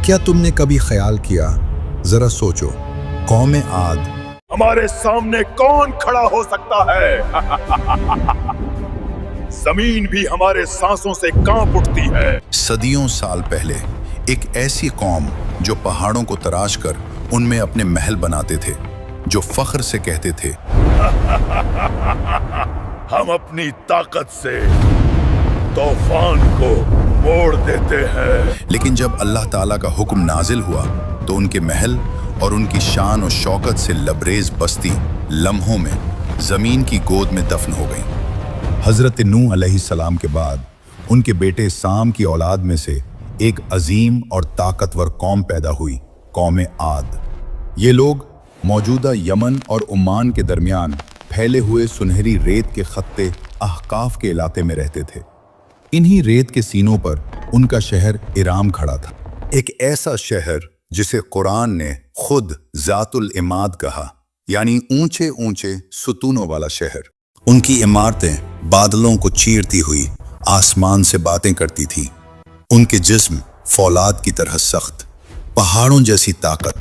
क्या तुमने कभी ख्याल किया, जरा सोचो, कौम आद हमारे सामने कौन खड़ा हो सकता है? जमीन भी हमारे सांसों से कांप उठती है। सदियों साल पहले एक ऐसी कौम जो पहाड़ों को तराश कर उनमें अपने महल बनाते थे, जो फख्र से कहते थे, हम अपनी ताकत से तूफान को मोड़ देते हैं। लेकिन जब अल्लाह ताला का हुक्म नाजिल हुआ तो उनके महल और उनकी शान और शौकत से लबरेज बस्ती लम्हों में जमीन की गोद में दफन हो गई। हजरत नूह अलैहिस्सलाम के बाद उनके बेटे साम की औलाद में से एक अजीम और ताकतवर कौम पैदा हुई, कौम आद। ये लोग मौजूदा यमन और ओमान के दरमियान फैले हुए सुनहरी रेत के खत्ते अहकाफ के इलाके में रहते थे। इन्हीं रेत के सीनों पर उनका शहर इराम खड़ा था, एक ऐसा शहर जिसे कुरान ने खुद जातुल इमाद कहा, यानी ऊंचे ऊंचे सुतूनों वाला शहर। उनकी इमारतें बादलों को चीरती हुई आसमान से बातें करती थी। उनके जिस्म फौलाद की तरह सख्त, पहाड़ों जैसी ताकत,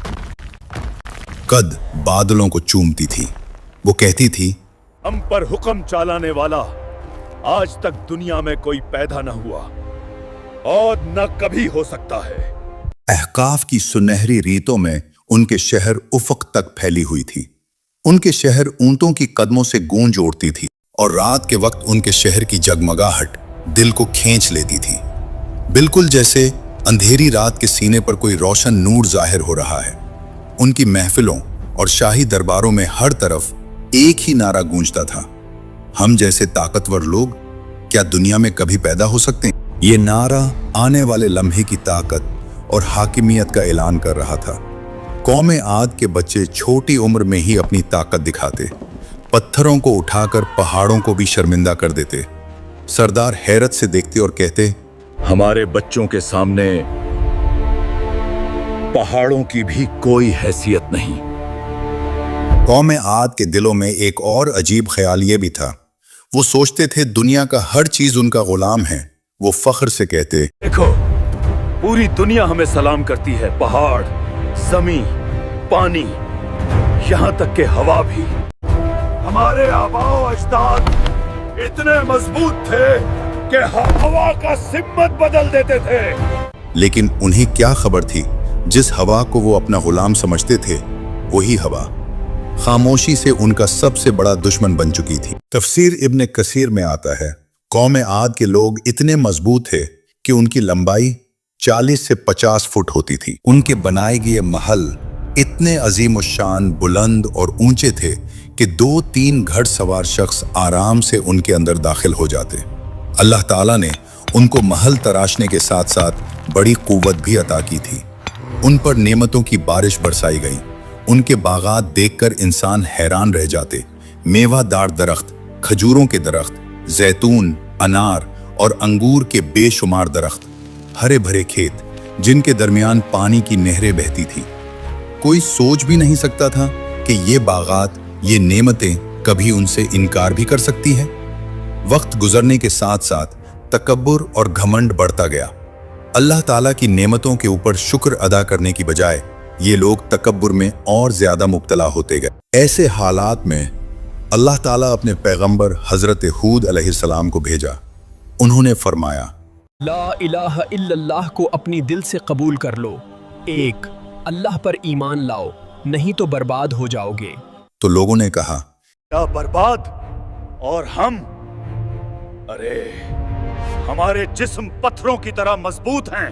कद बादलों को चूमती थी। वो कहती थी, हम पर हुक्म चलाने वाला आज तक दुनिया में कोई पैदा न हुआ और न कभी हो सकता है। अहकाफ की सुनहरी रीतों में उनके शहर उफक तक फैली हुई थी। उनके शहर ऊंटों की कदमों से गूंज उठती थी और रात के वक्त उनके शहर की जगमगाहट दिल को खींच लेती थी, बिल्कुल जैसे अंधेरी रात के सीने पर कोई रोशन नूर जाहिर हो रहा है। उनकी महफिलों और शाही दरबारों में हर तरफ एक ही नारा गूंजता था, हम जैसे ताकतवर लोग क्या दुनिया में कभी पैदा हो सकते हैं? ये नारा आने वाले लम्हे की ताकत और हाकिमियत का ऐलान कर रहा था। कौम आद के बच्चे छोटी उम्र में ही अपनी ताकत दिखाते, पत्थरों को उठाकर पहाड़ों को भी शर्मिंदा कर देते। सरदार हैरत से देखते और कहते, हमारे बच्चों के सामने पहाड़ों की भी कोई हैसियत नहीं। कौम आद के दिलों में एक और अजीब ख्याल ये भी था, वो सोचते थे दुनिया का हर चीज उनका गुलाम है। वो फख्र से कहते, देखो, पूरी दुनिया हमें सलाम करती है, पहाड़, जमीन, पानी, यहाँ तक के हवा भी। हमारे आबाओ अजदाद इतने मजबूत थे कि हवा का सिम्मत बदल देते थे। लेकिन उन्हें क्या खबर थी, जिस हवा को वो अपना गुलाम समझते थे, वही हवा खामोशी से उनका सबसे बड़ा दुश्मन बन चुकी थी। तफसीर इब्न कसीर में आता है, कौम आद के लोग इतने मजबूत थे कि उनकी लंबाई 40 से 50 फुट होती थी। उनके बनाए गए महल इतने अजीम शान, बुलंद और ऊंचे थे कि 2-3 घड़सवार शख्स आराम से उनके अंदर दाखिल हो जाते। अल्लाह ताला ने उनको महल तराशने के साथ साथ बड़ी कुव्वत भी अता की थी। उन पर नेमतों की बारिश बरसाई गई। उनके बागात देखकर इंसान हैरान रह जाते। मेवादार दरख्त, खजूरों के दरख्त, जैतून, अनार और अंगूर के बेशुमार दरख्त, हरे भरे खेत जिनके दरमियान पानी की नहरें बहती थी। कोई सोच भी नहीं सकता था कि ये बागात, ये नेमतें कभी उनसे इनकार भी कर सकती हैं। वक्त गुजरने के साथ साथ तकब्बुर और घमंड बढ़ता गया। अल्लाह ताला की नेमतों के ऊपर शुक्र अदा करने की बजाय ये लोग तकब्बुर में और ज्यादा मुब्तला होते गए। ऐसे हालात में अल्लाह ताला अपने पैगंबर हजरत हूद अलैहिस्सलाम को भेजा। उन्होंने फरमाया, ला इलाहा इल्लल्लाह को अपनी दिल से कबूल कर लो, एक अल्लाह पर ईमान लाओ, नहीं तो बर्बाद हो जाओगे। तो लोगों ने कहा, क्या बर्बाद? और हम? अरे, हमारे जिस्म पत्थरों की तरह मजबूत हैं।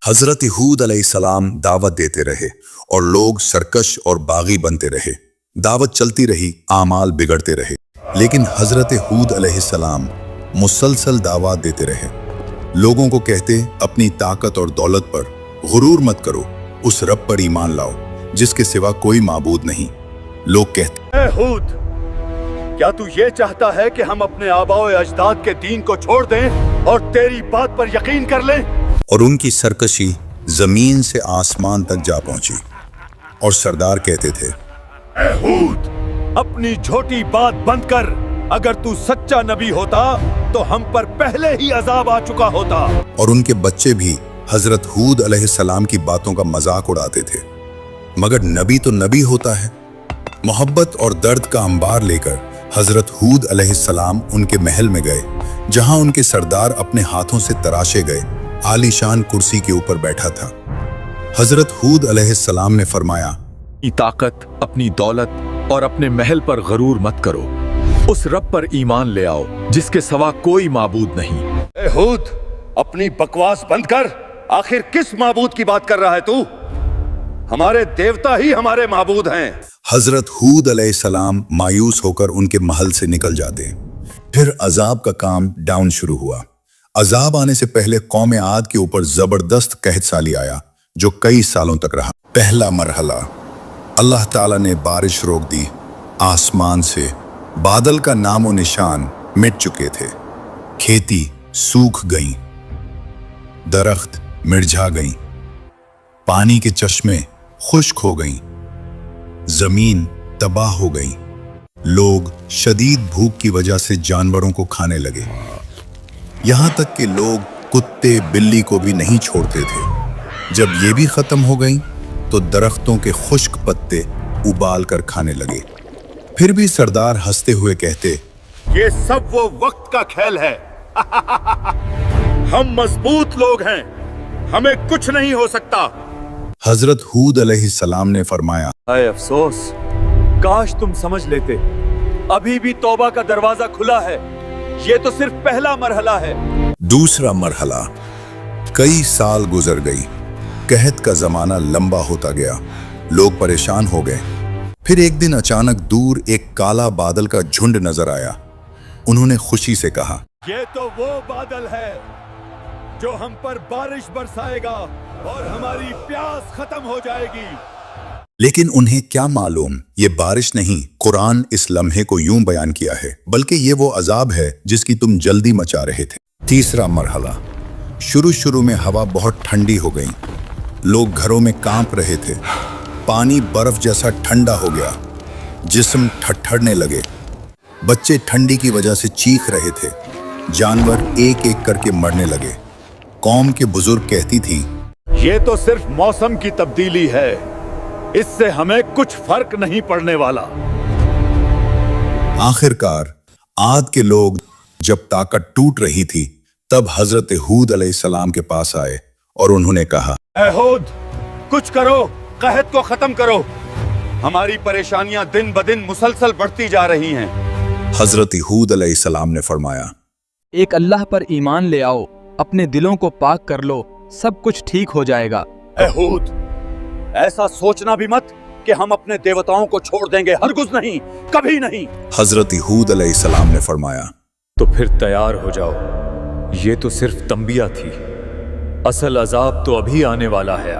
हजरत हूद अलैहिस्सलाम दावत देते रहे और लोग सरकश और बागी बनते रहे। दावत चलती रही, आमाल बिगड़ते रहे, लेकिन हजरत हूद अलैहिस्सलाम मुसलसल दावत देते रहे। लोगों को कहते, अपनी ताकत और दौलत पर गुरूर मत करो, उस रब पर ईमान लाओ जिसके सिवा कोई माबूद नहीं। लोग कहते, ए हूद, क्या तू ये चाहता है कि हम अपने आबाओ अजदाद के दीन को छोड़ दें और तेरी बात पर यकीन कर लें? और उनकी सरकशी जमीन से आसमान तक जा पहुंची। और सरदार कहते थे, ए हूद, अपनी झूठी बात बंद कर। अगर तू सच्चा नबी होता तो हम पर पहले ही अजाब आ चुका होता। और उनके बच्चे भी हजरत हूद अलैहिस्सलाम की बातों का मजाक उड़ाते थे। मगर नबी तो नबी होता है। मोहब्बत और दर्द का अंबार लेकर हजरत हूद अलैहिस्सलाम उनके महल में गए, जहां उनके सरदार अपने हाथों से तराशे गए आलीशान कुर्सी के ऊपर बैठा था। हजरत हूद अलैहिस्सलाम ने फरमाया, अपनी ताकत, अपनी दौलत और अपने महल पर गरूर मत करो। उस रब पर ईमान ले आओ जिसके सिवा कोई माबूद नहीं। ए हूद, अपनी बकवास बंद कर। आखिर किस माबूद की बात कर रहा है तू? हमारे देवता ही हमारे माबूद हैं। हजरत हूद अलैहिस्सलाम मायूस होकर उनके महल से निकल जाते। फिर अजाब का काम डाउन शुरू हुआ। अजाब आने से पहले कौम आद के ऊपर जबरदस्त कहत साली आया, जो कई सालों तक रहा। पहला मरहला, अल्लाह ताला ने बारिश रोक दी। आसमान से बादल का नामो निशान मिट चुके थे। खेती सूख गई, दरख्त मिर्झा गई, पानी के चश्मे खुश्क हो गई, जमीन तबाह हो गई। लोग शदीद भूख की वजह से जानवरों को खाने लगे। यहां तक कि लोग कुत्ते बिल्ली को भी नहीं छोड़ते थे। जब ये भी खत्म हो गई तो दरख्तों के खुश्क पत्ते उबाल कर खाने लगे। फिर भी सरदार हंसते हुए कहते, ये सब वो वक्त का खेल है। हम मजबूत लोग हैं, हमें कुछ नहीं हो सकता। हजरत हूद अलैहिस्सलाम ने फरमाया, हाय अफसोस, काश तुम समझ लेते, अभी भी तौबा का दरवाजा खुला है। ये तो सिर्फ पहला मरहला है। दूसरा मरहला, कई साल गुजर गई। कहत का जमाना लंबा होता गया। लोग परेशान हो गए। फिर एक दिन अचानक दूर एक काला बादल का झुंड नजर आया। उन्होंने खुशी से कहा, ये तो वो बादल है जो हम पर बारिश बरसाएगा और हमारी प्यास खत्म हो जाएगी। लेकिन उन्हें क्या मालूम, ये बारिश नहीं, कुरान इस लम्हे को यूं बयान किया है, बल्कि ये वो अजाब है जिसकी तुम जल्दी मचा रहे थे। तीसरा मरहला, शुरू में हवा बहुत ठंडी हो गई। लोग घरों में कांप रहे थे। पानी बर्फ जैसा ठंडा हो गया। जिस्म ठठरने लगे। बच्चे ठंडी की वजह से चीख रहे थे। जानवर एक एक करके मरने लगे। कौम के बुजुर्ग कहती थी, ये तो सिर्फ मौसम की तब्दीली है, इससे हमें कुछ फर्क नहीं पड़ने वाला। आखिरकार आद के लोग जब ताकत टूट रही थी, तब हजरत हूद अलैहिस्सलाम के पास आए और उन्होंने कहा, ऐ हूद, कुछ करो, कहत को खत्म करो। हमारी परेशानियां दिन ब दिन मुसलसल बढ़ती जा रही हैं। हजरत हूद अलैहिस्सलाम ने फरमाया, एक अल्लाह पर ईमान ले आओ, अपने दिलों को पाक कर लो, सब कुछ ठीक हो जाएगा। ऐ हूद, ऐसा सोचना भी मत कि हम अपने देवताओं को छोड़ देंगे। हरगिज़ नहीं, कभी नहीं। हजरत हूद अलैहिस्सलाम ने फरमाया, तो फिर तैयार हो जाओ, ये तो सिर्फ तंबिया थी, असल अजाब तो अभी आने वाला है।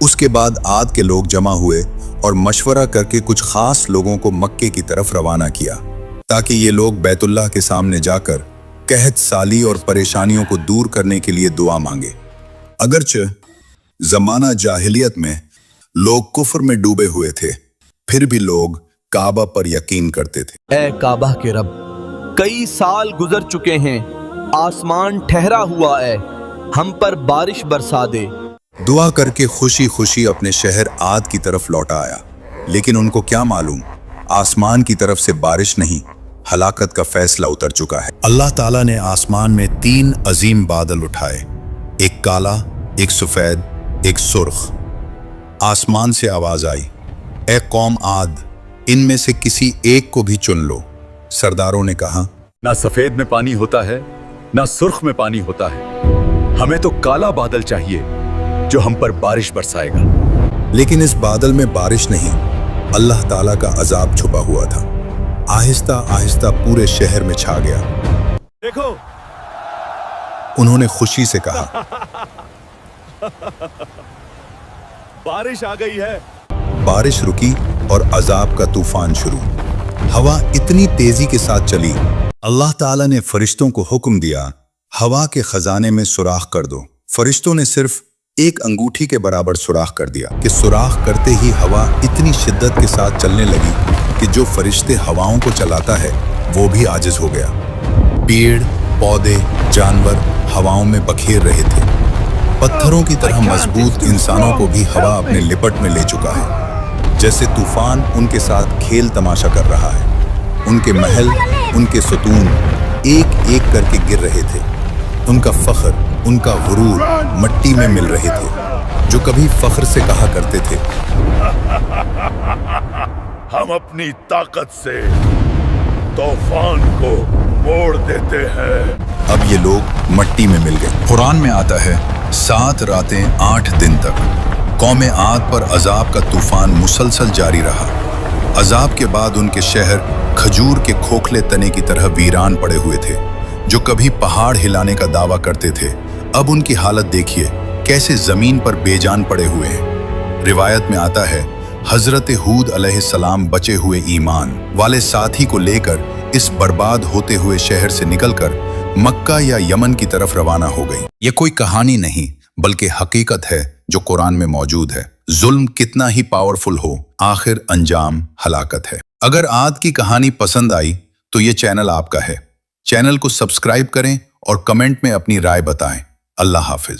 उसके बाद आद के लोग जमा हुए और मशवरा करके कुछ खास लोगों को मक्के की तरफ रवाना किया, ताकि ये लोग बैतुल्लाह के सामने जाकर कहत साली और परेशानियों को दूर करने के लिए दुआ मांगे। अगरचे जमाना जाहिलियत में लोग कुफ्र में डूबे हुए थे, फिर भी लोग काबा पर यकीन करते थे। ऐ काबा के रब, कई साल गुजर चुके हैं, आसमान ठहरा हुआ है, हम पर बारिश बरसा दे। दुआ करके खुशी खुशी अपने शहर आद की तरफ लौटा आया। लेकिन उनको क्या मालूम, आसमान की तरफ से बारिश नहीं, हलाकत का फैसला उतर चुका है। अल्लाह ताला ने आसमान में 3 अजीम बादल उठाए, एक काला, एक सफेद, एक सुर्ख। आसमान से आवाज आई, ए कौम आद, इनमें से किसी एक को भी चुन लो। सरदारों ने कहा, ना सफेद में पानी होता है, ना सुर्ख में पानी होता है, हमें तो काला बादल चाहिए जो हम पर बारिश बरसाएगा। लेकिन इस बादल में बारिश नहीं, अल्लाह ताला का अजाब छुपा हुआ था। आहिस्ता आहिस्ता पूरे शहर में छा गया। देखो, उन्होंने खुशी से कहा, बारिश आ गई है। बारिश रुकी और अजाब का तूफान शुरू। हवा इतनी तेजी के साथ चली, अल्लाह ताला ने फरिश्तों को हुक्म दिया, हवा के खजाने में सुराख कर दो। फरिश्तों ने सिर्फ एक अंगूठी के बराबर सुराख कर दिया कि सुराख करते ही हवा इतनी शिद्दत के साथ चलने लगी कि जो फरिश्ते हवाओं को चलाता है वो भी आजिज हो गया। पेड़, पौधे, जानवर हवाओं में बखेर रहे थे। पत्थरों की तरह मजबूत इंसानों को भी हवा अपने लिपट में ले चुका है। जैसे तूफान उनके साथ खेल तमाशा कर रहा है। उनके महल, उनके सुतून एक एक करके गिर रहे थे। उनका फख्र, उनका गुरूर मट्टी में मिल रहे थे। जो कभी फख्र से कहा करते थे, हम अपनी ताकत से तूफान को मोड़ देते हैं, अब ये लोग मट्टी में मिल गए। कुरान में आता है 7 रातें 8 दिन तक कौम आद पर अजाब का तूफान मुसलसल जारी रहा। अजाब के बाद उनके शहर खजूर के खोखले तने की तरह वीरान पड़े हुए थे। जो कभी पहाड़ हिलाने का दावा करते थे, अब उनकी हालत देखिए, कैसे जमीन पर बेजान पड़े हुए हैं। रिवायत में आता है हजरत हूद अलैहिस्सलाम बचे हुए ईमान वाले साथी को लेकर इस बर्बाद होते हुए शहर से निकलकर मक्का या यमन की तरफ रवाना हो गई। ये कोई कहानी नहीं बल्कि हकीकत है जो कुरान में मौजूद है। जुल्म कितना ही पावरफुल हो, आखिर अंजाम हलाकत है। अगर आद की कहानी पसंद आई तो ये चैनल आपका है। चैनल को सब्सक्राइब करें और कमेंट में अपनी राय बताएं। अल्लाह हाफिज।